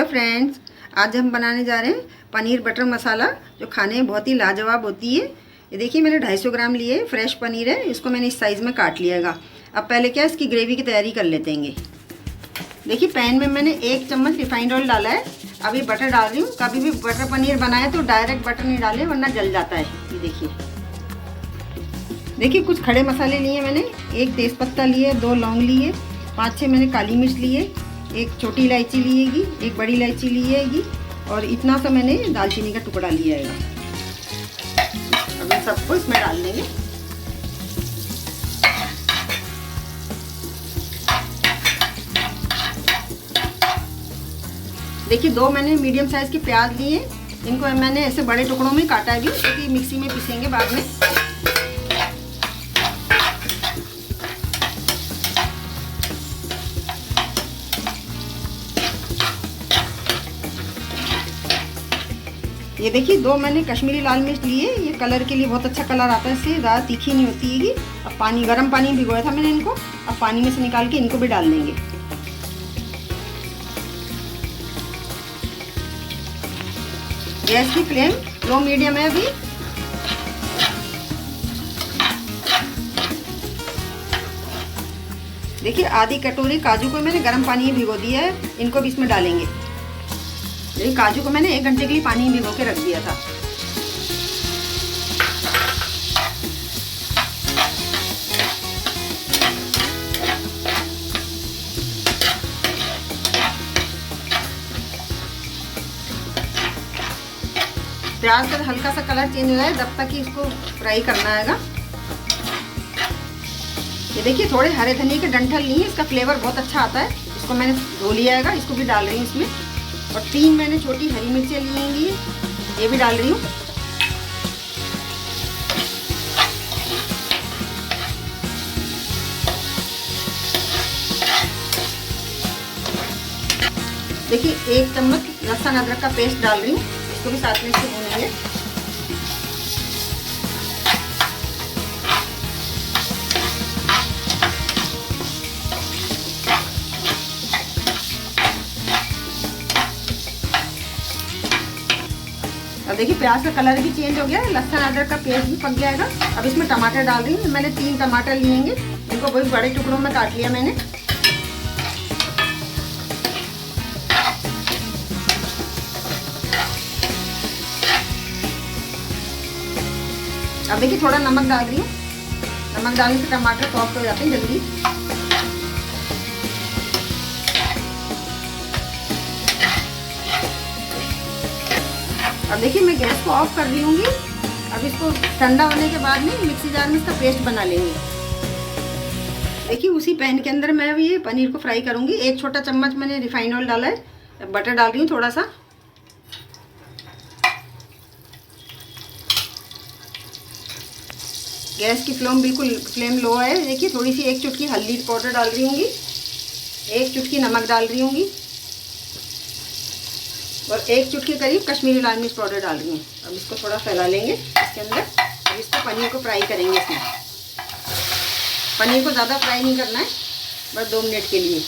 Friends, आज हम बनाने जा रहे हैं पनीर बटर मसाला, जो खाने में बहुत ही लाजवाब होती है। ये देखिए, मैंने 250 ग्राम लिए फ्रेश पनीर है, इसको मैंने इस साइज़ में काट लिएगा। अब पहले क्या है, इसकी ग्रेवी की तैयारी कर लेते हैं। देखिए, पैन में मैंने 1 चम्मच रिफाइंड ऑयल डाला है। अब ये बटर डाल रही हूँ। कभी भी बटर पनीर बनाए तो डायरेक्ट बटर नहीं डालें, वरना जल जाता है। ये देखिए कुछ खड़े मसाले लिए मैंने। 1 तेज़पत्ता लिए, 2 लौंग लिए, 5-6 मैंने काली मिर्च लिए, 1 छोटी इलायची लिएगी, 1 बड़ी इलायची लिएगी और इतना सा मैंने दालचीनी का टुकड़ा लिया है। अब इन सबको इसमें डाल देंगे। देखिए 2 मैंने मीडियम साइज़ के प्याज लिए, इनको मैंने ऐसे बड़े टुकड़ों में काटा है भी, क्योंकि मिक्सी में पीसेंगे बाद में। ये देखिए 2 मैंने कश्मीरी लाल मिर्च लिए, ये कलर के लिए बहुत अच्छा कलर आता है, इससे ज़्यादा तीखी नहीं होती है। अब पानी, गर्म पानी भिगोया था मैंने इनको, अब पानी में से निकाल के इनको भी डाल देंगे। गैस की फ्लेम लो मीडियम है अभी। देखिए आधी कटोरी काजू को मैंने गर्म पानी में भिगो दिया है, इनको भी इसमें डालेंगे। ये काजू को मैंने 1 घंटे के लिए पानी में भिगो के रख दिया था। प्याज का हल्का सा कलर चेंज हो जाए तब तक ही इसको फ्राई करना है। ये देखिए थोड़े हरे धनिया के डंठल लिए, इसका फ्लेवर बहुत अच्छा आता है। इसको मैंने धो लिया है, इसको भी डाल रही हूँ इसमें। और 3 मैंने छोटी हरी मिर्चें ली हैं, ये भी डाल रही हूँ। देखिए 1 चम्मच लहसुन अदरक का पेस्ट डाल रही हूँ, इसको भी साथ में इसको भूनेंगे। अब देखिए प्याज का कलर भी चेंज हो गया है, लहसुन अदरक का पेस्ट भी पक जाएगा। अब इसमें टमाटर डाल रही हूँ। मैंने 3 टमाटर लिएंगे, इनको बहुत बड़े टुकड़ों में काट लिया मैंने। अब देखिए थोड़ा नमक डाल रही हूँ। नमक डालने से टमाटर सॉफ्ट हो जाते हैं जल्दी। अब देखिए मैं गैस को ऑफ कर रही हूँ। अब इसको ठंडा होने के बाद में मिक्सी जार में इसका पेस्ट बना लेंगे। देखिए उसी पैन के अंदर मैं अभी ये पनीर को फ्राई करूँगी। 1 छोटा चम्मच मैंने रिफाइंड ऑयल डाला है। बटर डाल रही हूँ थोड़ा सा। गैस की फ्लेम लो है। देखिए थोड़ी सी 1 चुटकी हल्दी पाउडर डाल रही हूँगी, 1 चुटकी नमक डाल रही हूँगी और 1 चुटकी करीब कश्मीरी लाल मिर्च पाउडर डाल रही हूँ। अब इसको थोड़ा फैला लेंगे इसके अंदर। अब इसको पनीर को फ्राई करेंगे इसमें। पनीर को ज़्यादा फ्राई नहीं करना है, बस 2 मिनट के लिए।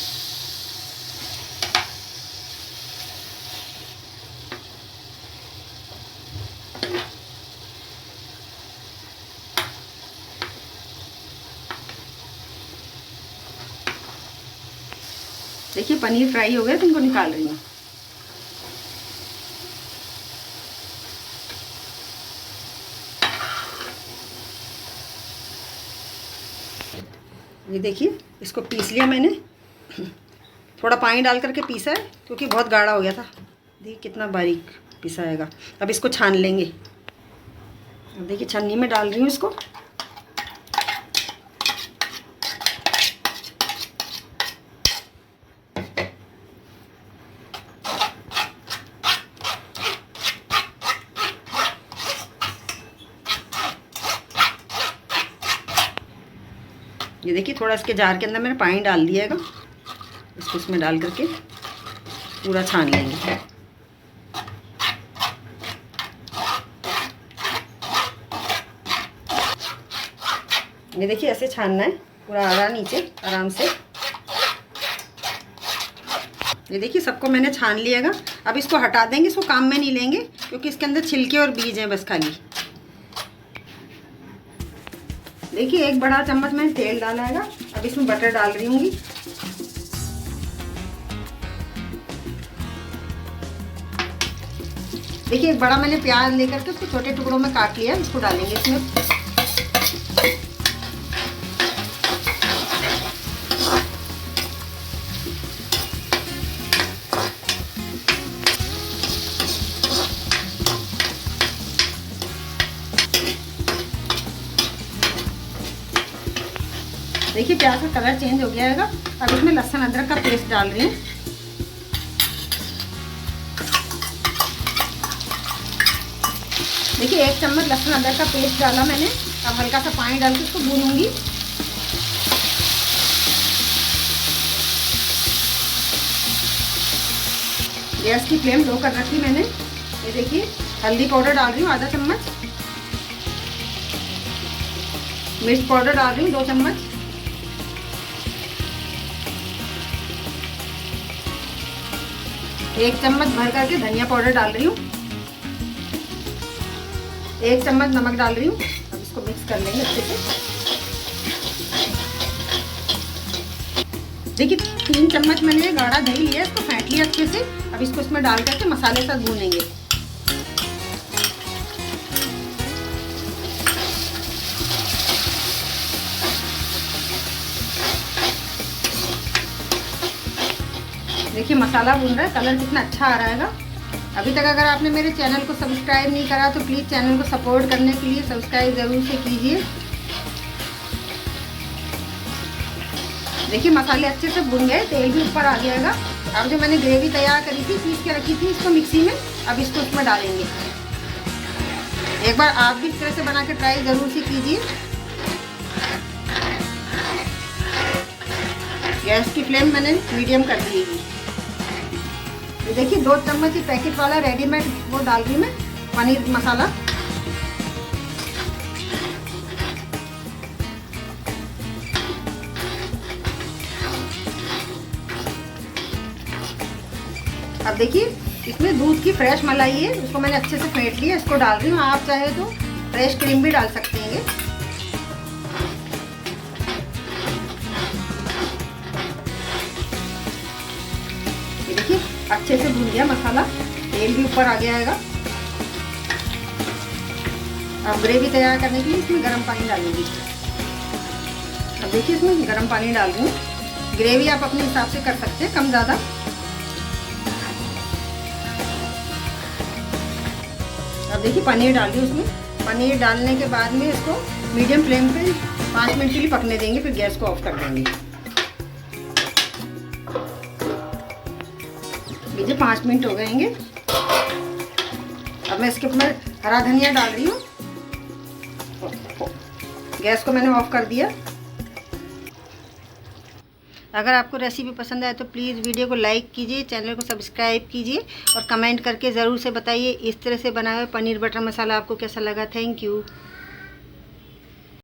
देखिए पनीर फ्राई हो गया तो इनको निकाल रही हूँ। ये देखिए इसको पीस लिया मैंने। थोड़ा पानी डाल करके पीसा है, क्योंकि बहुत गाढ़ा हो गया था। देखिए कितना बारीक पीसा हैगा। अब इसको छान लेंगे। अब देखिए छन्नी में डाल रही हूँ इसको। ये देखिए थोड़ा इसके जार के अंदर मैंने पानी डाल दिया है। इसको इसमें डाल करके पूरा छान लेंगे। ये देखिए ऐसे छानना है, पूरा आ रहा नीचे आराम से। ये देखिए सबको मैंने छान लिएगा। अब इसको हटा देंगे, इसको काम में नहीं लेंगे क्योंकि इसके अंदर छिलके और बीज हैं बस खाली। देखिए 1 बड़ा चम्मच मैंने तेल डाला है। अब इसमें बटर डाल रही हूँगी। देखिए 1 बड़ा मैंने प्याज लेकर के उसको छोटे टुकड़ों में काट लिया, इसको डालेंगे इसमें। देखिए प्याज का कलर चेंज हो गया है। अब इसमें लहसुन अदरक का पेस्ट डाल रही हूँ। देखिए 1 चम्मच लहसुन अदरक का पेस्ट डाला मैंने। अब हल्का सा पानी डाल के इसको भूनूंगी। गैस की फ्लेम लो कर रखी मैंने। ये देखिए हल्दी पाउडर डाल रही हूँ आधा चम्मच, मिर्च पाउडर डाल रही हूँ 2 चम्मच, एक चम्मच भर करके धनिया पाउडर डाल रही हूँ, 1 चम्मच नमक डाल रही हूँ। अब इसको मिक्स कर लेंगे अच्छे से। देखिए 3 चम्मच मैंने गाढ़ा दही लिया, इसको फेंट लिया अच्छे से। अब इसको इसमें डाल करके मसाले साथ भूनेंगे। देखिए मसाला भून रहा है, कलर कितना अच्छा आ रहा है। अभी तक अगर आपने मेरे चैनल को सब्सक्राइब नहीं करा तो प्लीज़ चैनल को सपोर्ट करने के लिए सब्सक्राइब ज़रूर से कीजिए। देखिए मसाले अच्छे से भून गए, तेल भी ऊपर आ गया है। अब जो मैंने ग्रेवी तैयार करी थी, पीस के रखी थी इसको मिक्सी में, अब इसको इसमें डालेंगे। एक बार आप भी इस तरह से बना के ट्राई ज़रूर से कीजिए। गैस की फ्लेम मैंने मीडियम कर दी है। ये देखिए 2 चम्मच ही पैकेट वाला रेडीमेड वो डाल रही मैं पनीर मसाला। अब देखिए इसमें दूध की फ्रेश मलाई है, उसको मैंने अच्छे से फेंट लिया, इसको डाल रही हूँ। आप चाहे तो फ्रेश क्रीम भी डाल सकते हैं। ये देखिए अच्छे से भून गया मसाला, तेल भी ऊपर आ गया है। अब ग्रेवी तैयार करने के लिए इसमें गर्म पानी डालूंगी। अब देखिए इसमें गर्म पानी डाल रही हूँ। ग्रेवी आप अपने हिसाब से कर सकते हैं, कम ज़्यादा। अब देखिए पनीर डाल दी उसमें। पनीर डालने के बाद में इसको मीडियम फ्लेम पे 5 मिनट के लिए पकने देंगे, फिर गैस को ऑफ कर देंगे। लीजिए 5 मिनट हो गएंगे। अब मैं इसके ऊपर हरा धनिया डाल रही हूँ। गैस को मैंने ऑफ कर दिया। अगर आपको रेसिपी पसंद आए तो प्लीज़ वीडियो को लाइक कीजिए, चैनल को सब्सक्राइब कीजिए और कमेंट करके ज़रूर से बताइए इस तरह से बनाए हुए पनीर बटर मसाला आपको कैसा लगा। Thank you.